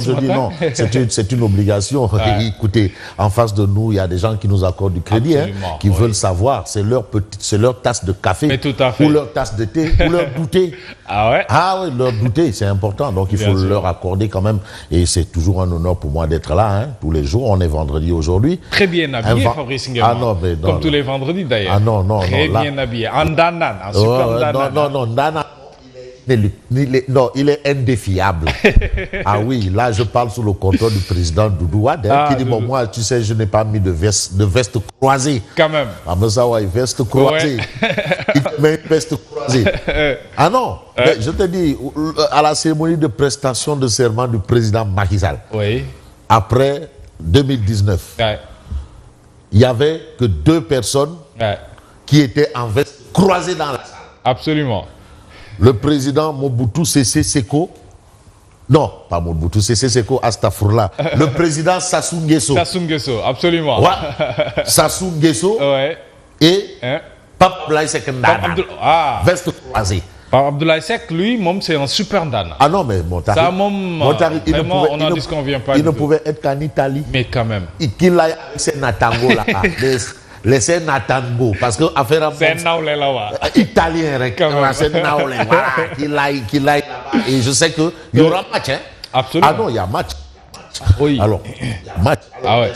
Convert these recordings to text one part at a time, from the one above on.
Je dis non, c'est une obligation. Ouais. Écoutez, en face de nous, il y a des gens qui nous accordent du crédit, qui veulent savoir. C'est leur tasse de café, ou leur tasse de thé, ou leur goûter. Ah ouais? Ah oui, leur goûter, c'est important. Donc il faut leur accorder quand même. Et c'est toujours un honneur pour moi d'être là. Tous les jours, on est vendredi aujourd'hui. Très bien habillé, Fabrice Nguema. Ah non, mais non. Comme tous les vendredis d'ailleurs. Ah non, non, Très non. bien habillé. En danan, en super danan. Non, Nana. Non, il est indéfiable. Ah oui, là je parle sous le contrôle du président Doudou Wade qui dit bon, moi tu sais je n'ai pas mis de veste croisée. Quand même. Ah mais ça ouais, veste croisée. Il te met une veste croisée. Ah non, mais je te dis à la cérémonie de prestation de serment du président Macky Sall. Oui. Après 2019. Il y avait que 2 personnes qui étaient en veste croisée dans la salle. Absolument. Le président Mobutu Sese Seko, non, pas Mobutu Sese Seko, Astafourla, le président Sassou Nguesso. Sassou Nguesso, absolument. Ouais. Sassou Nguesso et Pape Abdoulaye Seck Ndana. Veste croisée. Pape Abdoulaye Seck, lui, c'est un super Ndana. Ah non, mais Montari, vraiment, on n'en disconvient pas. Il ne pouvait être qu'en Italie. Mais quand même. Qu'il aille avec ses Natango là-bas. Laissez Natango, parce que affaire c'est naoulé là-bas. Italien, c'est naoulé, voilà, qu'il aille là-bas. Et je sais qu'il y aura match, hein. Absolument. Ah non, il y a match. Oui. Alors, il y a match. Ah ouais.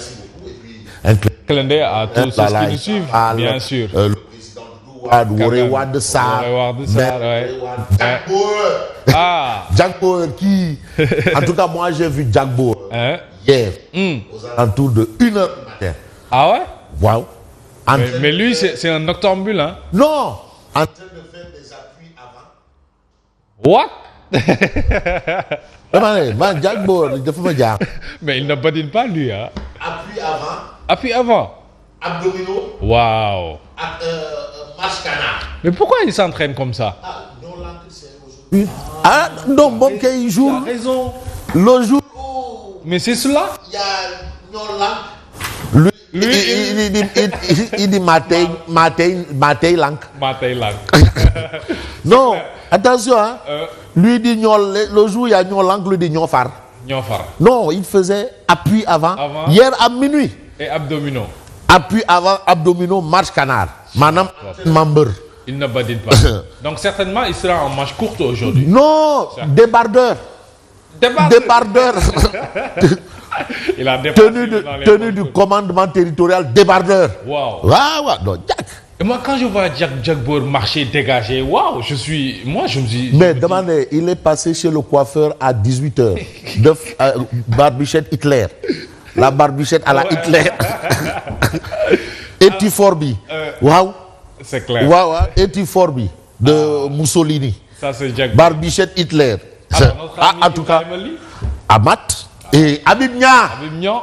Un clin d'œil à tous ceux qui nous suivent, bien sûr. Le président de Wade Sarr. Jack Bauer qui... En tout cas, moi, j'ai vu Jack Bauer hier, aux alentours de 1h du matin. Ah ouais? Wow. Mais lui, c'est un noctambule, hein? Non! En train de faire des appuis avant. What? Jack Bauer, il faut me dire. Mais il ne badine pas, lui, hein? Appui avant. Appui avant? Abdominaux. Waouh! Marche canard. Mais pourquoi il s'entraîne comme ça? Ah non, bon, il joue. Il a raison. Le jour. Mais c'est cela? Il y a non là. Il dit Matei Lank. Non, attention, hein. Lui dit le jour il y a Nyon Lank, lui dit Nyon Far. Non, il faisait appui avant. Hier à minuit. Et abdominaux. Appui avant, abdominaux, marche canard. Madame Member. Il ne badine pas. Donc certainement il sera en marche courte aujourd'hui. Non, débardeur. Débardeur. Il a tenu du commandement territorial débardeur. Waouh. Non, Jack. Et moi, quand je vois Jack Bauer marcher, dégager, waouh, je me dis... Mais demandez, il est passé chez le coiffeur à 18h. De barbichette Hitler. La barbichette à la Hitler. Etiforbi. Waouh. C'est clair. Waouh, Etiforbi de Mussolini. Ça, c'est Jack Bauer. Barbichette Hitler. En tout cas, Amat. Et Habib Nia.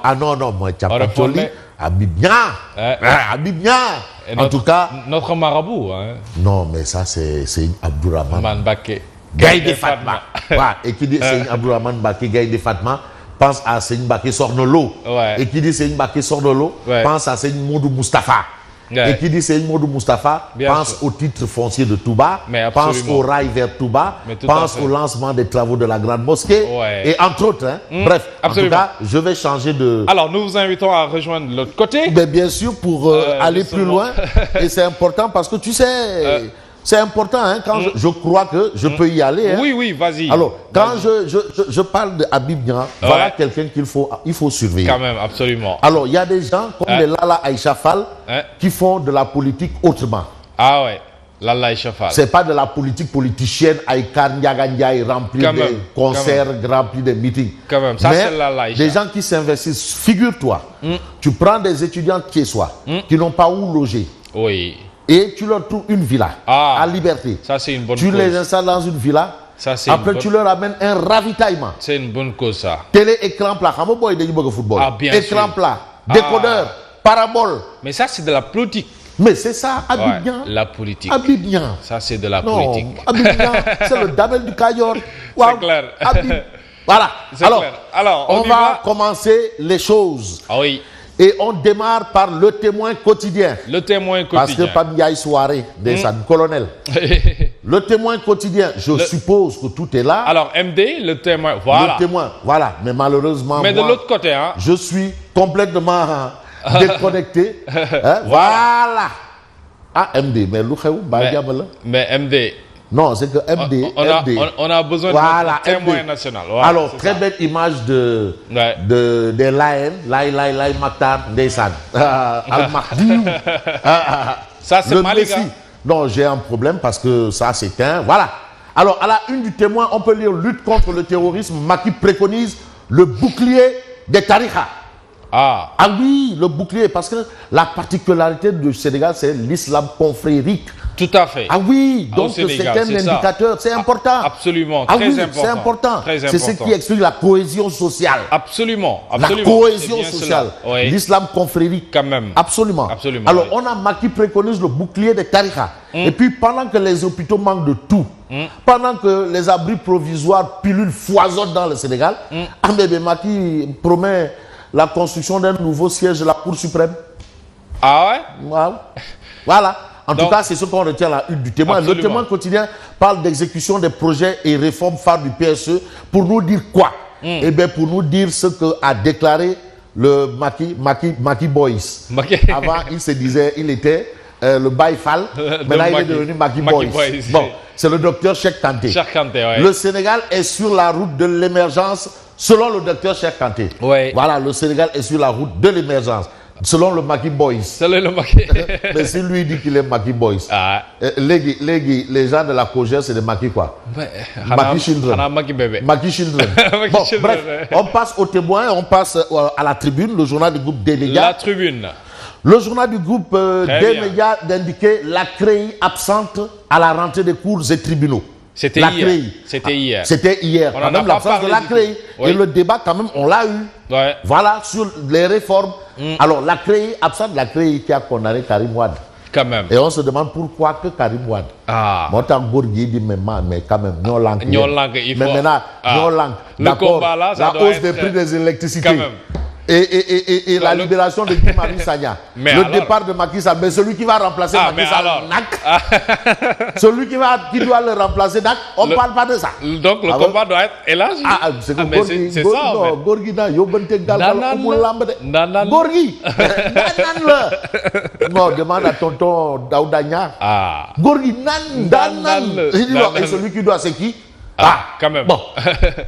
Ah non, moi, Tchapacholi. Habib Nia. En tout cas. Notre marabout. Hein. Non, mais ça, c'est Abdourahmane Baké. Gaïdé Fatma. Et qui dit Seigne Abdourahmane Baké, Gaïdé Fatma, pense à Seigne Baké Sornolo. Et qui dit Seigne Baké Sornolo, pense à Seigne Modou Moustapha. Et qui dit Seigne Modou Moustapha, pense au titre foncier de Touba, pense au rail vers Touba, pense au lancement des travaux de la Grande Mosquée, et entre autres. Hein. Bref, absolument. En tout cas, je vais changer de... Alors, nous vous invitons à rejoindre l'autre côté. Mais bien sûr, pour aller plus loin. Et c'est important parce que tu sais... C'est important, hein, quand je crois que je peux y aller. Hein. Oui, vas-y. Alors, quand je parle de Habib Nia, voilà quelqu'un qu'il faut surveiller. Quand même, absolument. Alors, il y a des gens comme les Lala Aïcha Fall qui font de la politique autrement. Ah ouais, Lala Aïcha Fall. C'est pas de la politique politicienne, Aïkar Ndiagandiaï, rempli de concerts, rempli de meetings. Quand même, ça c'est Lala Aïcha. Des gens qui s'investissent, figure-toi, tu prends des étudiants qui qui n'ont pas où loger. Oui. Et tu leur trouves une villa à Liberté. Ça, c'est une bonne cause. Tu les installes dans une villa. Après, tu leur amènes un ravitaillement. C'est une bonne cause, ça. Télé, écran plat. Football. Bien écran sûr. plat, décodeur, parabole. Mais ça, c'est de la politique. Mais c'est ça, Habib Nia. La politique. Habib Nia. Ça, c'est de la politique. Habib Nia, c'est le Damel du Cayor. C'est clair. Habib. Voilà. Alors, on va commencer les choses. Ah oui. Et on démarre par le témoin quotidien. Le témoin quotidien. Parce que Pam Ndiaye soirée, colonel. Le témoin quotidien, je suppose que tout est là. Alors, MD, le témoin, voilà. Le témoin, voilà. Mais malheureusement, mais moi, de l'autre côté, hein. Je suis complètement déconnecté. Voilà. Ah, MD, mais mais MD. Non, c'est que MD, on a besoin de témoin national. Voilà, alors, très belle image des Lions, Lai Maktar, Ndeysaan, Al-Mahdi. Ça, c'est Malick. Non, j'ai un problème parce que ça, c'est un... Voilà. Alors, à la une du témoin, on peut lire lutte contre le terrorisme. Macky préconise le bouclier des tariqas. Ah oui, le bouclier, parce que la particularité du Sénégal, c'est l'islam confrérique. Tout à fait. Ah oui, donc c'est un indicateur, c'est important. Absolument, très important. C'est important. C'est ce qui explique la cohésion sociale. Absolument. La cohésion sociale. Oui. L'islam confrérique. Quand même. Absolument. Alors, on a Macky préconise le bouclier des tariqas. Et puis, pendant que les hôpitaux manquent de tout, pendant que les abris provisoires pilules foisonnent dans le Sénégal, Macky promet la construction d'un nouveau siège de la Cour suprême. Ah ouais? Wow. Voilà. En tout cas, c'est ce qu'on retient à la une du témoin. Absolument. Le témoin quotidien parle d'exécution des projets et réformes phares du PSE. Pour nous dire quoi? Eh bien, pour nous dire ce qu'a déclaré le Macky Boys. Avant, il se disait, il était le Baïfal. Maintenant, il est devenu Macky Boys. Bon, c'est le docteur Cheikh Kanté. Ouais. Le Sénégal est sur la route de l'émergence, selon le docteur Cheikh Kanté. Ouais. Voilà, le Sénégal est sur la route de l'émergence. Selon le Macky Boys. Selon le Macky. Mais si lui dit qu'il est Macky Boys. Ah. Les gens de la Cogère, c'est des Macky quoi? Macky Children. Macky bébé. Macky Children. Bon, bref, on passe au témoin, on passe à la tribune, le journal du groupe des médias. La tribune. Le journal du groupe des médias d'indiquer la CREI absente à la rentrée des cours et tribunaux. C'était hier. C'était hier. Quand même l'absence de la CREI. Oui. Et le débat, quand même, on l'a eu. Ouais. Voilà, sur les réformes. Alors, la CREI absente, la CREI qui a condamné Karim Wade. Quand même. Et on se demande pourquoi que Karim Wade. Ah. Moi, tant Bourgui dit, mais quand même, non langue. Non langue, il faut. Mais maintenant, non langue. Le combat là, ça la hausse des prix des électricités. Quand même. Et la libération de Guy Marius Sagna. Le départ de Macky Sall. Mais celui qui va remplacer Macky Sall, celui qui doit le remplacer, on ne parle pas de ça. Donc le combat doit être élargi. C'est ça. Gorgui, Gorgui, non, demande à tonton Daoudagna. Gorgui, et celui qui doit, c'est qui? Quand même. Bon,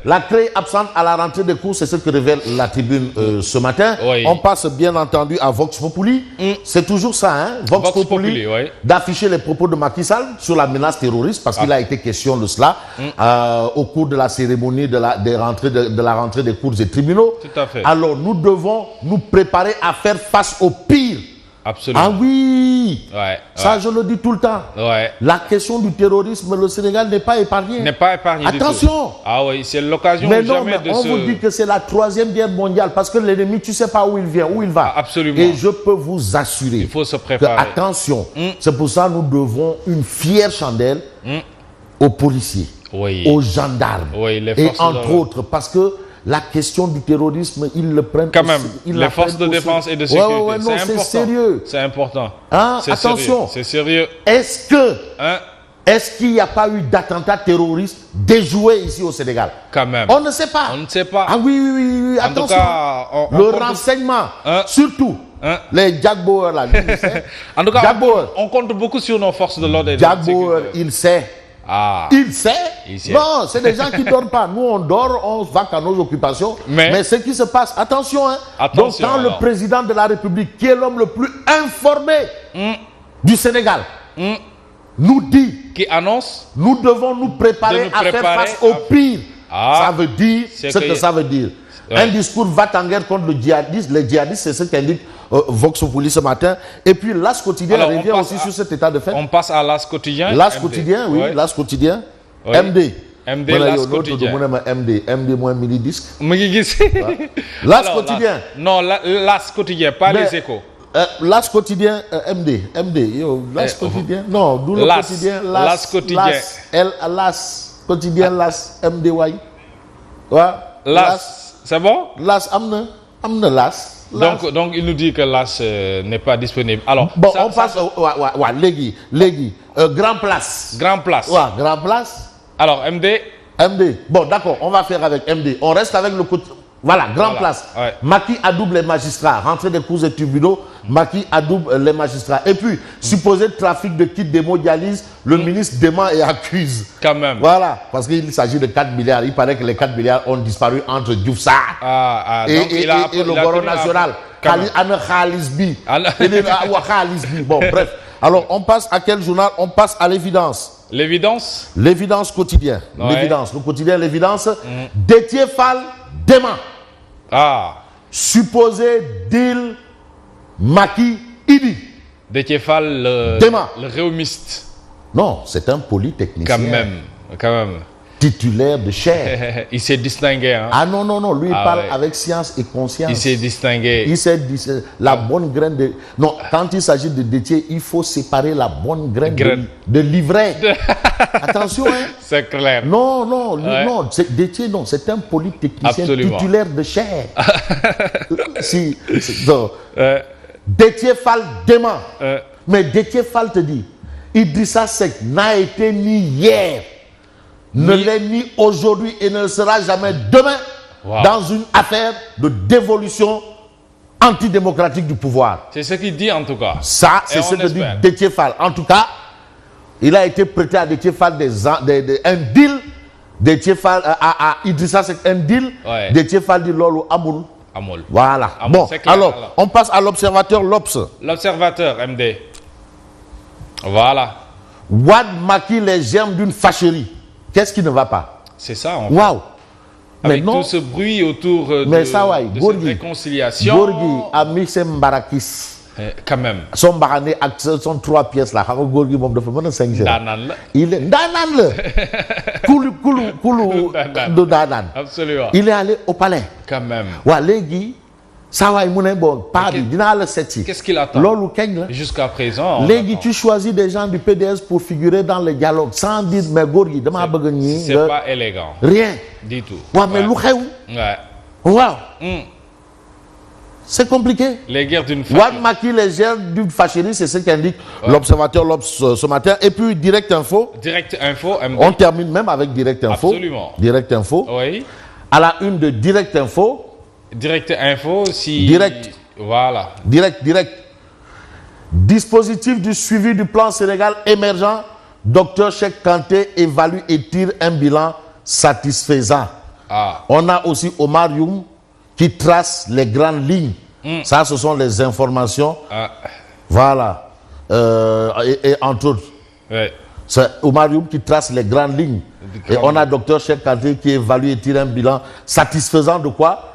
la CREI absente à la rentrée des cours, c'est ce que révèle la tribune ce matin. Oui. On passe bien entendu à Vox Populi. C'est toujours ça, hein, Vox Populi, oui. D'afficher les propos de Macky Sall sur la menace terroriste, parce qu'il a été question de cela au cours de la cérémonie de la rentrée des cours et tribunaux. Tout à fait. Alors, nous devons nous préparer à faire face au pire. Absolument. Ah oui, ça je le dis tout le temps. Ouais. La question du terrorisme, le Sénégal n'est pas épargné. N'est pas épargné. Attention. Du tout. Ah oui, c'est l'occasion jamais de on vous dit que c'est la 3e guerre mondiale parce que l'ennemi, tu sais pas où il vient, où il va. Absolument. Et je peux vous assurer. Il faut se préparer. Attention. C'est pour ça que nous devons une fière chandelle aux policiers, aux gendarmes, et entre autres, parce que la question du terrorisme, ils le prennent quand même. Les forces de défense et de sécurité. Non, c'est sérieux. C'est important. Hein? Attention. C'est sérieux. Est-ce qu'il n'y a pas eu d'attentat terroriste déjoué ici au Sénégal? Quand même. On ne sait pas. On ne sait pas. Ah oui. Attention. En tout cas, le renseignement, surtout. Les Jack Bauer là. En tout cas, on compte beaucoup sur nos forces de l'ordre. Jack Bauer, il sait. Il sait. Non, c'est des gens qui ne dorment pas. Nous, on dort, on va à nos occupations. Mais ce qui se passe, attention. Donc, quand le président de la République, qui est l'homme le plus informé du Sénégal, nous dit, qui annonce, nous devons nous préparer à faire face au pire. Ça veut dire ce que ça veut dire. Un discours va en guerre contre le djihadisme. Les djihadistes, c'est ce qu'indique Vox Populi ce matin. Et puis l'As quotidien revient aussi sur cet état de fait. On passe à l'As quotidien. L'As quotidien, oui, l'As quotidien. MD. L'As quotidien. MD moins mini-disque. L'As quotidien. Non, l'As quotidien, pas les échos. L'As quotidien, MD. L'As quotidien. Non, d'où le quotidien. L'As quotidien. L'As quotidien, l'As MDY. L'As. C'est bon? L'As, amna l'As. Donc il nous dit que l'AS n'est pas disponible. Alors bon, on passe Légui, Grand Place. Grand Place. Ouais, Grand Place. Alors MD. Bon, d'accord, on va faire avec MD. On reste avec le côté. Voilà, Grand Place. Ouais. Macky adoube les magistrats. Rentrée des cours et tribunaux, Macky adoube les magistrats. Et puis, supposé trafic de kits d'hémodialyse, le ministre dément et accuse. Quand même. Voilà, parce qu'il s'agit de 4 milliards. Il paraît que les 4 milliards ont disparu entre Diouf Sarr et le Gouvernement national. Bon, bref. Alors, on passe à quel journal? On passe à l'évidence. L'évidence? L'évidence quotidien. Ouais. L'évidence. Le quotidien, l'évidence. Déthié Fall dément. Supposé deal Macky Idi. Déthié Fall, le réumiste. Non, c'est un polytechnicien. Quand même. Titulaire de chaire. Il s'est distingué. Hein? Ah non, lui il parle avec science et conscience. Il s'est distingué. La bonne graine de... Non, quand il s'agit de Déthié, il faut séparer la bonne graine de l'ivraie. Attention, hein. C'est clair. Non, Déthié, non, c'est un polytechnicien titulaire de chaire. Déthié Fall dément. Mais Déthié Fall te dit, Idrissa Seck n'a été ni hier, ne l'est ni aujourd'hui et ne le sera jamais demain dans une affaire de dévolution antidémocratique du pouvoir. C'est ce qu'il dit en tout cas. Ça, c'est ce que dit Déthié Fall. En tout cas, il a été prêté à Déthié Fall un deal. Déthié Fall à Idrissa Seck un deal. Déthié Fall dit Lolo Amoul. Voilà. Bon, alors, on passe à l'observateur L'Obs. L'observateur, MD. Voilà. Wad Macky les germes d'une fâcherie. Qu'est-ce qui ne va pas? C'est ça, en fait. Waouh! Avec tout ce bruit autour de cette réconciliation. Gorgui a mis ses mbarakis. Quand même. Son barané sont 3 pièces là. Gorgui mom dafa mën 5 jours. Il est danan. Koulou de danan. Absolument. Il est allé au palais. Quand même. Wa légui ça va bon pas dina le setti. Qu'est-ce qu'il attend? Lolu kagn la. Jusqu'à présent. Légui tu choisis des gens du PDS pour figurer dans le dialogue sans dire mais Gorgui dama bëgg ñi. C'est pas élégant. Rien. Du tout. Wa mais lu xew? Waaw. C'est compliqué. Les guerres d'une fâcherie. Wad Macky les germes d'une fâcherie, c'est ce qu'indique l'observateur L'Obs ce matin. Et puis Direct Info. Direct Info. On termine même avec Direct Info. Absolument. Direct Info. Oui. À la une de Direct Info. Direct Info, si... Direct. Voilà. Direct. Dispositif du suivi du plan Sénégal émergent. Dr Cheikh Kanté évalue et tire un bilan satisfaisant. On a aussi Omar Youm qui trace les grandes lignes. Ça, ce sont les informations. Voilà. Et entre autres. C'est Omar Youm qui trace les grandes lignes. Et on a Dr Cheikh Kanté qui évalue et tire un bilan satisfaisant de quoi?